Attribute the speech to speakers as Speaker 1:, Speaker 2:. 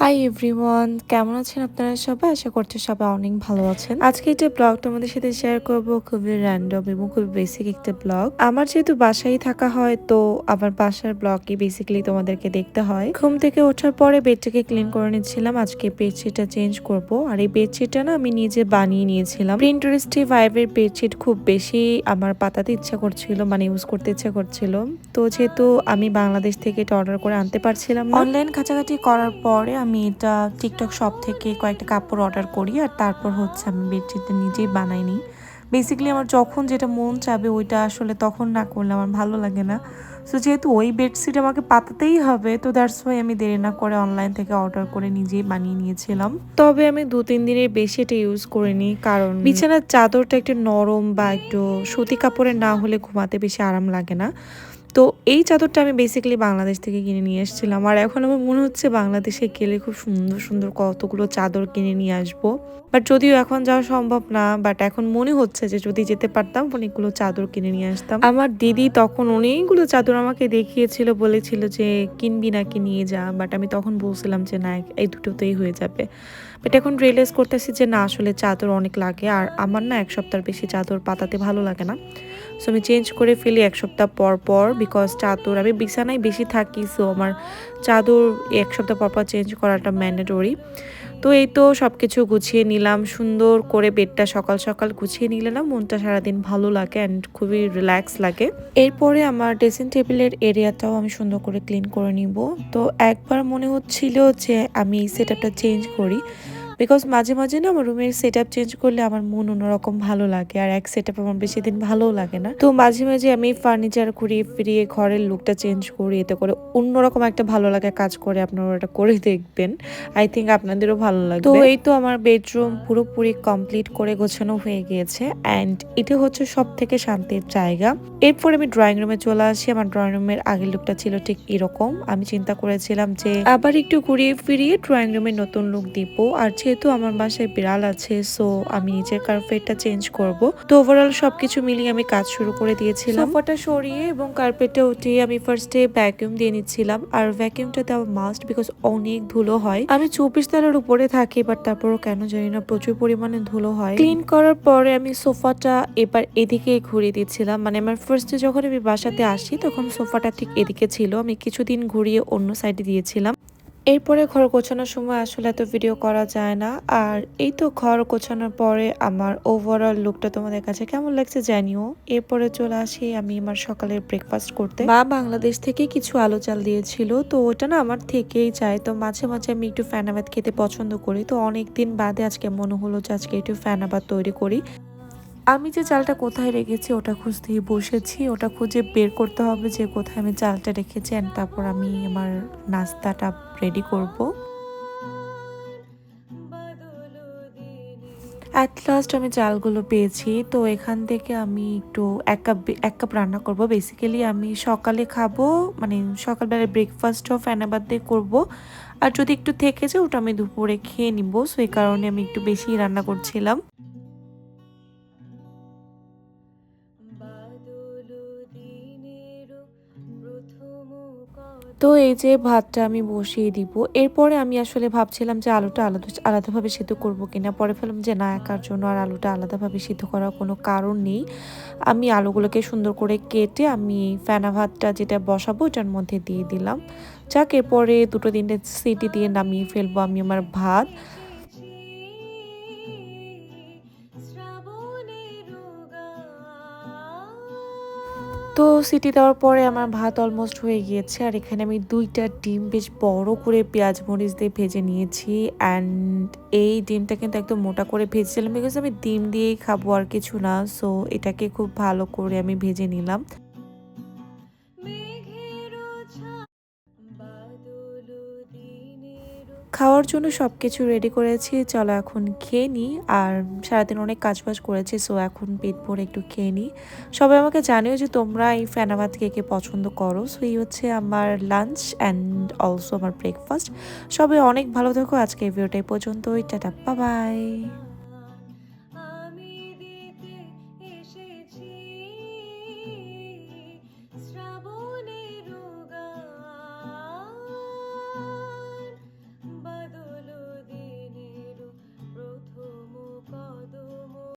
Speaker 1: Hi everyone, কেমন আছেন আপনারা সবাই? আশা করছি সবাই অনেক ভালো আছেন। আজকে এটা ব্লগ তোমাদের সাথে শেয়ার করব, খুবই র্যান্ডম এবং খুবই বেসিক একটা ব্লগ। আমার যেহেতু বাসায় থাকা হয়, তো আমার বাসার ব্লগই বেসিক্যালি তোমাদেরকে দেখতে হয়। ঘুম থেকে ওঠার পরে বেডটাকে ক্লিন করে নিচ্ছিলাম। আজকে বেডশিটটা চেঞ্জ করব, আর এই বেডশিটটা না আমি নিজে বানিয়ে নিয়েছিলাম। প্রিন্টারেস্টে ভাইবের বেডশিট খুব বেশি আমার পাতাতে ইচ্ছা করছিল, মানে ইউজ করতে ইচ্ছা করছিল। তো যেহেতু আমি বাংলাদেশ থেকে এটা অর্ডার করে আনতে পারছিলাম না, অনলাইন ঘাটাঘাটি করার পরে আমি এটা টিকটক শপ থেকে কয়েকটা কাপড় অর্ডার করি, আর তারপর হচ্ছে আমি বেডশিটটা নিজেই বানাই নিই। বেসিক্যালি আমার যখন যেটা মন চাবে ওইটা আসলে তখন না করলে আমার ভালো লাগে না। সো যেহেতু ওই বেডশিট আমাকে পাতাতেই হবে, তো দ্যাটস ওয়াই আমি দেরি না করে অনলাইন থেকে অর্ডার করে নিজেই বানিয়ে নিয়েছিলাম। তবে আমি 2-3 দিনের বেশি এটা ইউজ করিনি, কারণ বিছানার চাদরটা একটু নরম বা একটু সুতি কাপড়ের না হলে ঘুমাতে বেশি আরাম লাগে না। তো এই চাদরটা আমি বেসিক্যালি বাংলাদেশ থেকে কিনে নিয়ে এসেছিলাম, আর এখন আমার মনে হচ্ছে বাংলাদেশে গেলে খুব সুন্দর সুন্দর কতগুলো চাদর কিনে নিয়ে আসবো। বাট যদিও এখন যাওয়া সম্ভব না, বাট এখন মনে হচ্ছে যে যদি যেতে পারতাম অনেকগুলো চাদর কিনে নিয়ে আসতাম। আমার দিদি তখন অনেকগুলো চাদর আমাকে দেখিয়েছিল, বলেছিল যে কিনবি নাকি নিয়ে যা, বাট আমি তখন বলছিলাম যে না, এই দুটোতেই হয়ে যাবে। বাট এখন রিয়েলাইজ করতেছি যে না, আসলে চাদর অনেক লাগে, আর আমার না এক সপ্তাহের বেশি চাদর পাতাতে ভালো লাগে না। সো আমি চেঞ্জ করে ফেলি এক সপ্তাহ পর পর, বিকজ চাদর আমি বিছানায় বেশি থাকি, সো আমার চাদর এক সপ্তাহ পর পর চেঞ্জ করাটা ম্যান্ডেটরি। তো এই তো সব কিছু গুছিয়ে নিলাম সুন্দর করে, বেডটা সকাল সকাল গুছিয়ে নিলে না মনটা সারাদিন ভালো লাগে অ্যান্ড খুবই রিল্যাক্স লাগে। এরপরে আমার ড্রেসিং টেবিলের এরিয়াটাও আমি সুন্দর করে ক্লিন করে নিব। তো একবার মনে হচ্ছিল যে আমি এই সেট আপটা চেঞ্জ করি, বিকজ মাঝে মাঝে না আমার রুমের সেট আপ চেঞ্জ করলে আমার মন অন্যরকম ভালো লাগে, আর এক সেট আপ আমার বেশি দিন ভালোও লাগে না। তো মাঝে মাঝে আমি ফার্নিচার ঘুরিয়ে ফিরিয়ে ঘরের লুকটা চেঞ্জ করি, এতে করে অন্যরকম একটা ভালো লাগা কাজ করে। আপনারা ওটা করে দেখবেন, আই থিঙ্ক আপনাদেরও ভালো লাগবে। তো এই তো আমার বেডরুম পুরোপুরি কমপ্লিট করে গোছানো হয়ে গিয়েছে, অ্যান্ড এটা হচ্ছে সব থেকে শান্তির জায়গা। এরপর আমি ড্রয়িং রুমে চলে আসি। আমার ড্রয়িং রুমের আগের লুকটা ছিল ঠিক এরকম। আমি চিন্তা করেছিলাম যে আবার একটু ঘুরিয়ে ফিরিয়ে ড্রয়িং রুমের নতুন লুক দিব, আর যেহেতু আমার বাসায় বিড়াল আছে, সো আমি নিচের কার্পেটটা চেঞ্জ করব। তো ওভারঅল সবকিছু মিলিয়ে আমি কাজ শুরু করে দিয়েছিলাম। সোফাটা সরিয়ে এবং কার্পেটটা উঠিয়ে আমি ফার্স্টে ভ্যাকুয়াম দিয়ে নিচ্ছিলাম, আর ভ্যাকুয়ামটা দেওয়া মাস্ট, বিকজ অনেক ধুলো হয়। আমি 24 তলার উপরে থাকি, বাট তারপরও কেন জানি না প্রচুর পরিমাণে ধুলো হয়। ক্লিন করার পরে আমি সোফাটা এবার এদিকে ঘুরিয়ে দিচ্ছিলাম, মানে আমার ফার্স্টে যখন আমি বাসাতে আসি তখন সোফাটা ঠিক এদিকে ছিল, আমি কিছুদিন ঘুরিয়ে অন্য সাইডে দিয়েছিলাম। এরপরে ঘর গোছানোর সময় আসলে এত ভিডিও করা যায় না, আর এই তো ঘর গোছানোর পরে আমার ওভারঅল লুকটা তোমাদের কাছে কেমন লাগছে জানিও। এরপরে চলে আসি আমি আমার সকালের ব্রেকফাস্ট করতে। মা বাংলাদেশ থেকে কিছু আলু চাল দিয়েছিল, তো ওটা না আমার থেকেই যায়। তো মাঝে মাঝে আমি একটু ফ্যানাবাদ খেতে পছন্দ করি, তো অনেকদিন বাদে আজকে মনে হলো যে আজকে একটু ফ্যানাবাদ তৈরি করি। আমি যে চালটা কোথায় রেখেছি ওটা খুঁজতেই বসেছি, ওটা খুঁজে বের করতে হবে যে কোথায় আমি চালটা রেখেছি, অ্যান্ড তারপর আমি আমার নাস্তাটা রেডি করব। অ্যাট লাস্ট আমি চালগুলো পেয়েছি, তো এখান থেকে আমি একটু এক কাপ রান্না করব। বেসিক্যালি আমি সকালে খাবো, মানে সকালবেলা ব্রেকফাস্টও ফেনাবাদ দিয়ে করবো, আর যদি একটু থেকে যায় ওটা আমি দুপুরে খেয়ে নিব। সো এই কারণে আমি একটু বেশি রান্না করছিলাম। তো এই যে ভাতটা আমি বসিয়ে দিব। এরপরে আমি আসলে ভাবছিলাম যে আলুটা আলাদাভাবে সিদ্ধ করব কিনা, পরে ফেললাম যে না, একার জন্য আর আলুটা আলাদাভাবে সিদ্ধ করার কোনো কারণ নেই। আমি আলুগুলোকে সুন্দর করে কেটে আমি ফেনা ভাতটা যেটা বসাবো ওটার মধ্যে দিয়ে দিলাম। যাক, এরপরে 2-3টে সিটি দিয়ে নামিয়ে ফেলবো আমি আমার ভাত। তো সিটি দেওয়ার পরে আমার ভাত অলমোস্ট হয়ে গিয়েছে, আর এখানে আমি 2টা ডিম বেশ বড় করে পেঁয়াজ মরিচ দিয়ে ভেজে নিয়েছি, অ্যান্ড এই ডিমটা কিন্তু একদম মোটা করে ভেজেছিলাম, বিকজ আমি ডিম দিয়েই খাবো আর কিছু না। সো এটাকে খুব ভালো করে আমি ভেজে নিলাম। খাওয়ার জন্য সবকিছু রেডি করেছি, চলো এখন খেয়ে নিই। আর সারাদিন অনেক কাজবাজ করেছি, সো এখন পেট ভরে একটু খেয়ে নিই। সবাই আমাকে জানিও যে তোমরা এই ফেনা ভাত কে কে পছন্দ করো। সো এই হচ্ছে আমার লাঞ্চ অ্যান্ড অলসো আমার ব্রেকফাস্ট। সবাই অনেক ভালো থেকো, আজকে এই ভিডিওটা এই পর্যন্তই, টাটা, বাই বাই।